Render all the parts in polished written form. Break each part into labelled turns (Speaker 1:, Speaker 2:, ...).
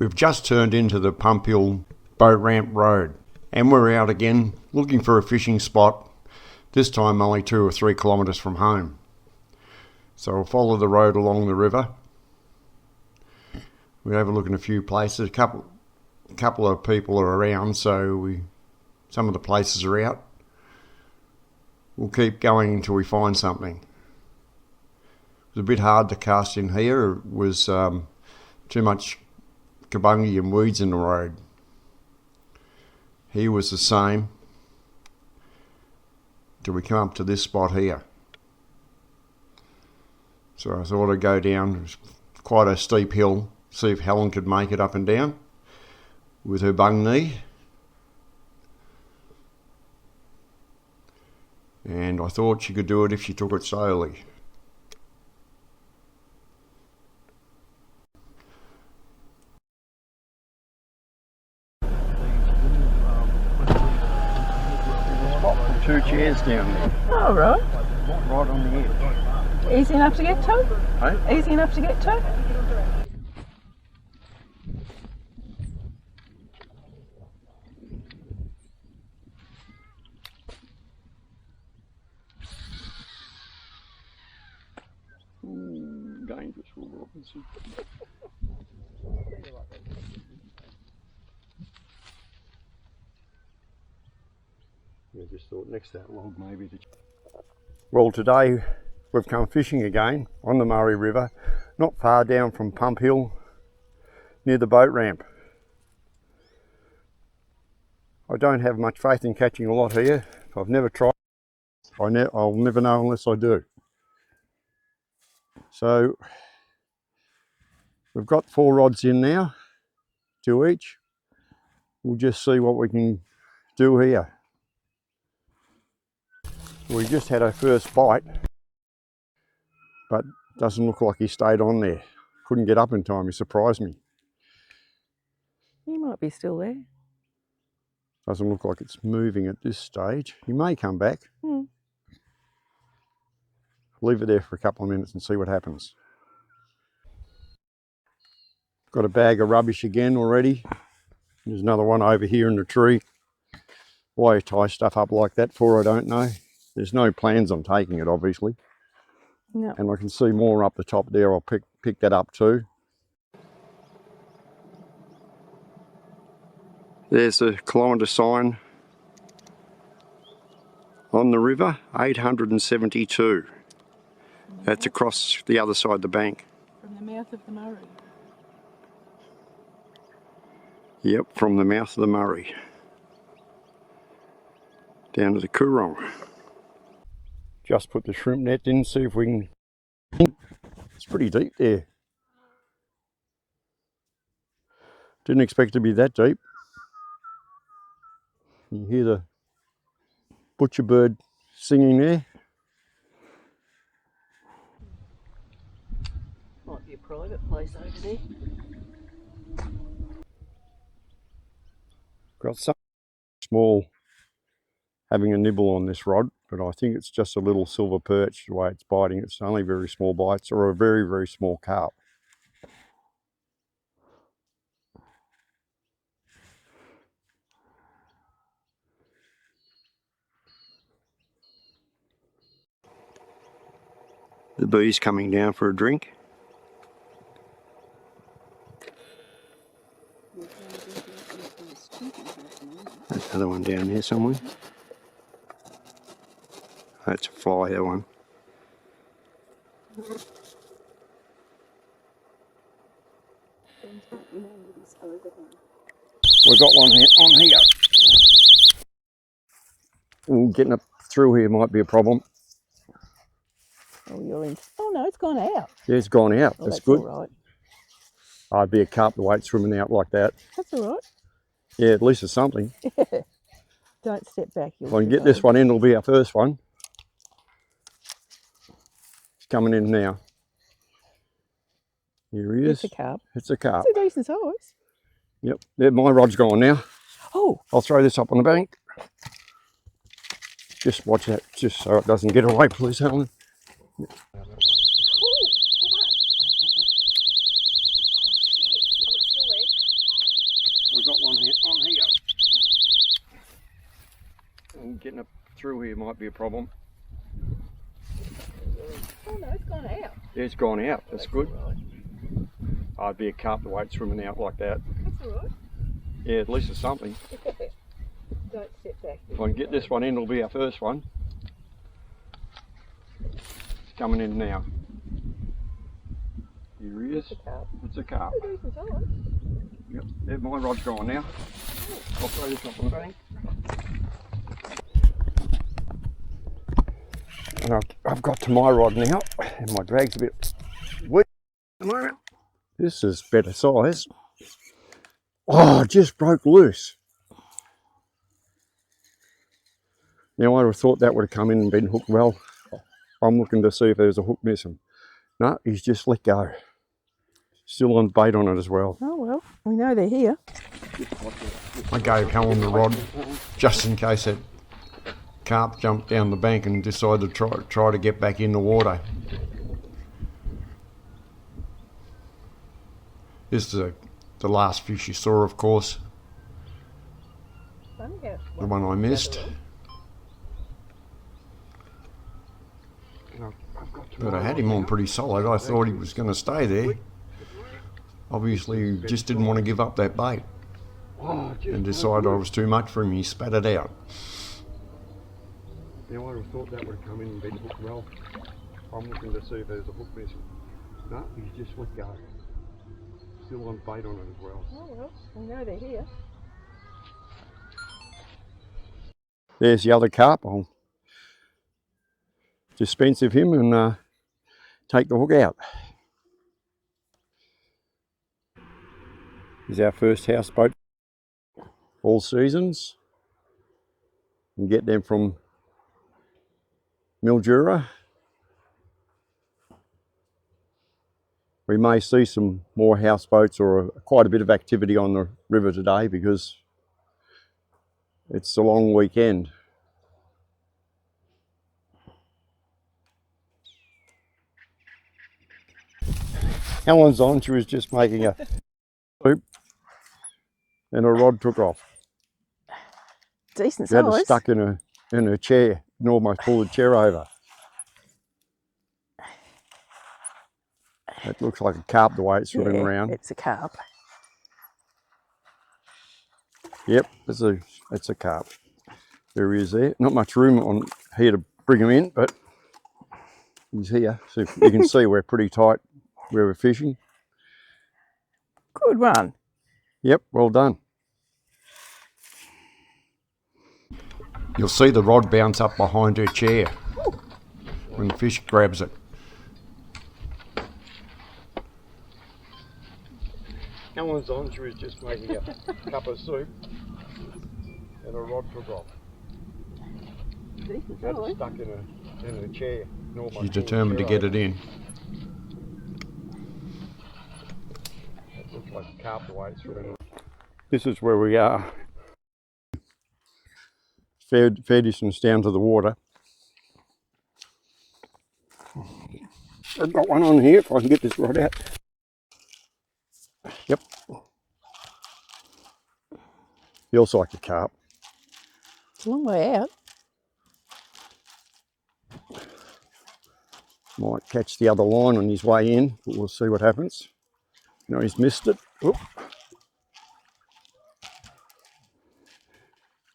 Speaker 1: We've just turned into the Pump Hill Boat Ramp Road and we're out again looking for a fishing spot, this time only 2 or 3 kilometres from home. So we'll follow the road along the river. We'll have a look in a few places. A couple of people are around, so some of the places are out. We'll keep going until we find something. It was a bit hard to cast in here. It was too much kabungi and weeds in the road. Here was the same till we come up to this spot here. So I thought I'd go down. It was quite a steep hill, see if Helen could make it up and down with her bung knee. And I thought she could do it if she took it slowly. There's 2 chairs down there.
Speaker 2: Oh, right.
Speaker 1: Right on the edge.
Speaker 2: Easy enough to get to?
Speaker 1: Hey?
Speaker 2: Easy enough to get to?
Speaker 1: Dangerous, Will Robinson. I just thought next to that log maybe. Well, today we've come fishing again on the Murray River, not far down from Pump Hill, near the boat ramp. I don't have much faith in catching a lot here. I've never tried. I'll never know unless I do. So we've got 4 rods in now, 2 each. We'll just see what we can do here. We just had our first bite, but doesn't look like he stayed on there. Couldn't get up in time, he surprised me.
Speaker 2: He might be still there.
Speaker 1: Doesn't look like it's moving at this stage. He may come back. Leave it there for a couple of minutes and see what happens. Got a bag of rubbish again already. There's another one over here in the tree. Why you tie stuff up like that for, I don't know. There's no plans on taking it, obviously.
Speaker 2: No.
Speaker 1: And I can see more up the top there. I'll pick that up too. There's the kilometre sign on the river, 872. That's across the other side of the bank.
Speaker 2: From the mouth of the Murray.
Speaker 1: Yep, from the mouth of the Murray. Down to the Coorong. Just put the shrimp net in, see if we can... It's pretty deep there. Didn't expect it to be that deep. You hear the butcher bird singing there.
Speaker 2: Might be a private place over there.
Speaker 1: Got some small having a nibble on this rod, but I think it's just a little silver perch the way it's biting. It's only very small bites or a very, very small carp. The bee's coming down for a drink. There's another one down there somewhere. That's a fly, that one. We've got one here, on here. Ooh, getting up through here might be a problem.
Speaker 2: Oh, you're in. Oh no, it's gone out.
Speaker 1: Yeah, it's gone out.
Speaker 2: Oh,
Speaker 1: that's
Speaker 2: that's
Speaker 1: good.
Speaker 2: all right.
Speaker 1: I'd be a carp the way it's swimming out like that.
Speaker 2: That's all right.
Speaker 1: Yeah, at least it's something.
Speaker 2: Don't step back.
Speaker 1: If I can get this one in, it'll be our first one. It's coming in now. Here he is.
Speaker 2: It's a carp.
Speaker 1: It's a carp.
Speaker 2: It's a decent size.
Speaker 1: Yep, there, my rod's gone now.
Speaker 2: Oh.
Speaker 1: I'll throw this up on the bank. Just watch that, just so it doesn't get away, please, Helen.
Speaker 2: Oh, shit. Oh, it's still there.
Speaker 1: Getting it through here might be a problem.
Speaker 2: Oh no, it's gone out.
Speaker 1: Yeah, it's gone out. That's good.
Speaker 2: All right.
Speaker 1: I'd be a carp the weight swimming out like that.
Speaker 2: That's all right.
Speaker 1: Yeah, at least it's something.
Speaker 2: Don't step back.
Speaker 1: If I can get this one in, it'll be our first one. It's coming in now. Here he is.
Speaker 2: It's a carp.
Speaker 1: It's a carp.
Speaker 2: Pretty decent size.
Speaker 1: Yep, yeah, my rod's gone now. I'll throw this up on the bank. And I've got to my rod now, and my drag's a bit weak at the moment. This is better size. Oh, it just broke loose. Now I'd have thought that would have come in and been hooked well. I'm looking to see if there's a hook missing. No, he's just let go. Still on bait on it as well.
Speaker 2: Oh well, we know they're here.
Speaker 1: I gave Helen the rod just in case that carp jumped down the bank and decided to try to get back in the water. This is the last fish you saw, of course. The one I missed. But I had him on pretty solid. I thought he was going to stay there. Obviously, he just didn't want to give up that bait and decided I was too much for him. He spat it out. Now I'd have thought that would have come in and been hooked well. I'm looking to see if there's a hook missing. No, he's just let go. Still on bait on it as well.
Speaker 2: Oh well, we know they're here.
Speaker 1: There's the other carp. I'll dispense of him and take the hook out. Here's our first houseboat. All seasons. You can get them from Mildura. We may see some more houseboats or quite a bit of activity on the river today because it's a long weekend. Helen's on, she was just making a loop and her rod took off.
Speaker 2: Decent
Speaker 1: She had
Speaker 2: size.
Speaker 1: it stuck in her chair and almost pulled the chair over. It looks like a carp the way it's swimming around.
Speaker 2: It's a carp.
Speaker 1: Yep, it's a carp. There he is there. Not much room on here to bring him in, but he's here. So you can see we're pretty tight where we're fishing.
Speaker 2: Good one.
Speaker 1: Yep, well done. You'll see the rod bounce up behind her chair when the fish grabs it. Helen's on, she was just making a cup of soup and her rod took off.
Speaker 2: Decent
Speaker 1: She had it
Speaker 2: size.
Speaker 1: stuck in her chair. She's determined to get it in. It looks like a carp the way it's swimming. This is where we are. Fair distance down to the water. I've got one on here if I can get this rod out. Yep. Feels like a carp.
Speaker 2: It's a long way out.
Speaker 1: Might catch the other line on his way in, but we'll see what happens. No, he's missed it. Oop.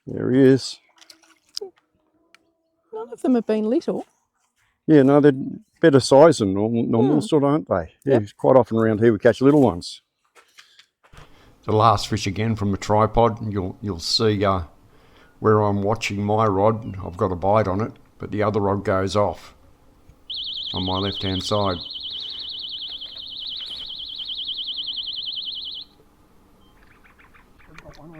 Speaker 1: There he is.
Speaker 2: None of them have been little.
Speaker 1: Yeah, no, they're better size than normal sort of, aren't they? Yeah,
Speaker 2: Yep.
Speaker 1: quite often around here we catch little ones. The last fish again from the tripod. You'll see where I'm watching my rod. I've got a bite on it, but the other rod goes off on my left-hand side.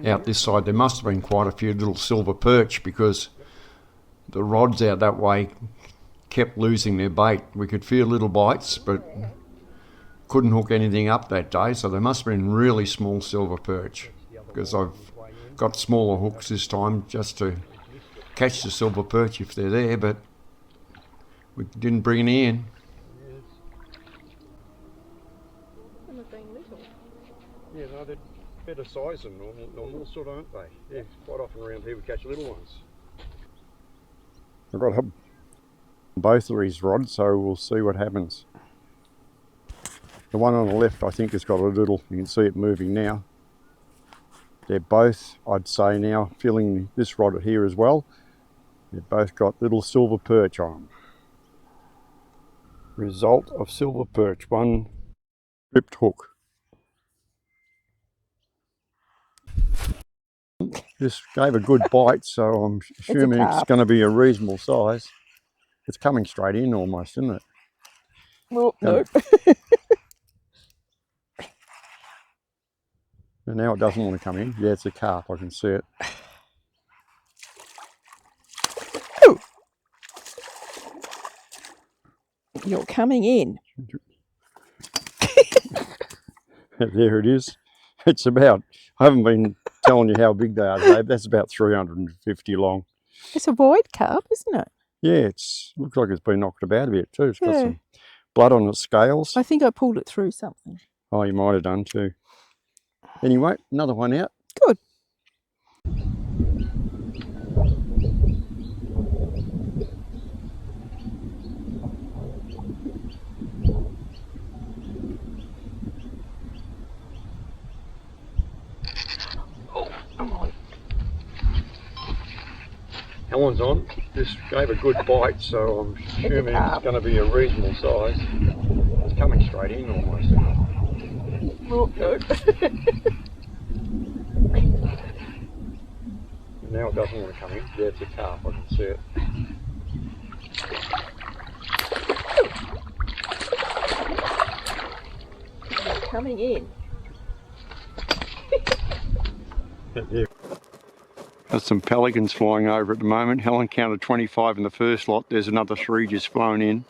Speaker 1: Out this side there must have been quite a few little silver perch because the rods out that way kept losing their bait. We could feel little bites, but couldn't hook anything up that day, so there must have been really small silver perch because I've got smaller hooks this time just to catch the silver perch if they're there, but we didn't bring any in.
Speaker 2: Some have been little.
Speaker 1: Yeah, no, they're better size than normal sort of, aren't they? Yeah, quite often around here we catch little ones. I've got both of these rods, so we'll see what happens. The one on the left I think has got a little, you can see it moving now. They're both, I'd say now, filling this rod here as well. They've both got little silver perch on them. Result of silver perch, one stripped hook. This gave a good bite, so I'm assuming it's going to be a reasonable size. It's coming straight in almost, isn't it?
Speaker 2: Well, no.
Speaker 1: And now it doesn't want to come in. Yeah, it's a carp, I can see it.
Speaker 2: Oh. You're coming in.
Speaker 1: There it is. It's about, I haven't been telling you how big they are, Dave. That's about 350 long.
Speaker 2: It's a wide carp, isn't it?
Speaker 1: Yeah, looks like it's been knocked about a bit too. It's got some blood on its scales.
Speaker 2: I think I pulled it through something.
Speaker 1: Oh, you might have done too. Anyway, another one out.
Speaker 2: Good.
Speaker 1: Helen's on. This gave a good bite, so I'm assuming it's going to be a reasonable size. It's coming straight in almost.
Speaker 2: Oh, no.
Speaker 1: Now it doesn't want to come in. Yeah, it's a carp, I can see it.
Speaker 2: It's coming in.
Speaker 1: Yeah. There's some pelicans flying over at the moment. Helen counted 25 in the first lot. There's another 3 just flown in.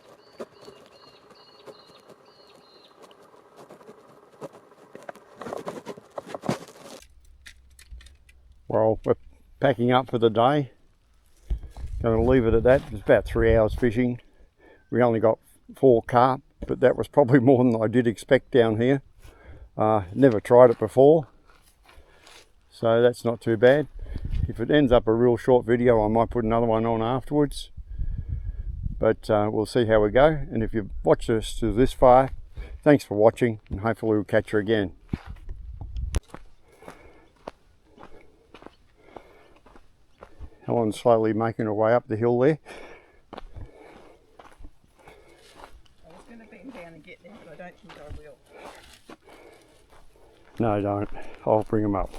Speaker 1: Well, we're packing up for the day. Going to leave it at that. It was about 3 hours fishing. We only got 4 carp, but that was probably more than I did expect down here. Never tried it before, so that's not too bad. If it ends up a real short video, I might put another one on afterwards, but we'll see how we go. And if you've watched us to this far, thanks for watching, and hopefully we'll catch you again. Helen's slowly making her way up the hill there.
Speaker 2: I was going to bend down and get them, but I don't think I will.
Speaker 1: No, don't. I'll bring them up.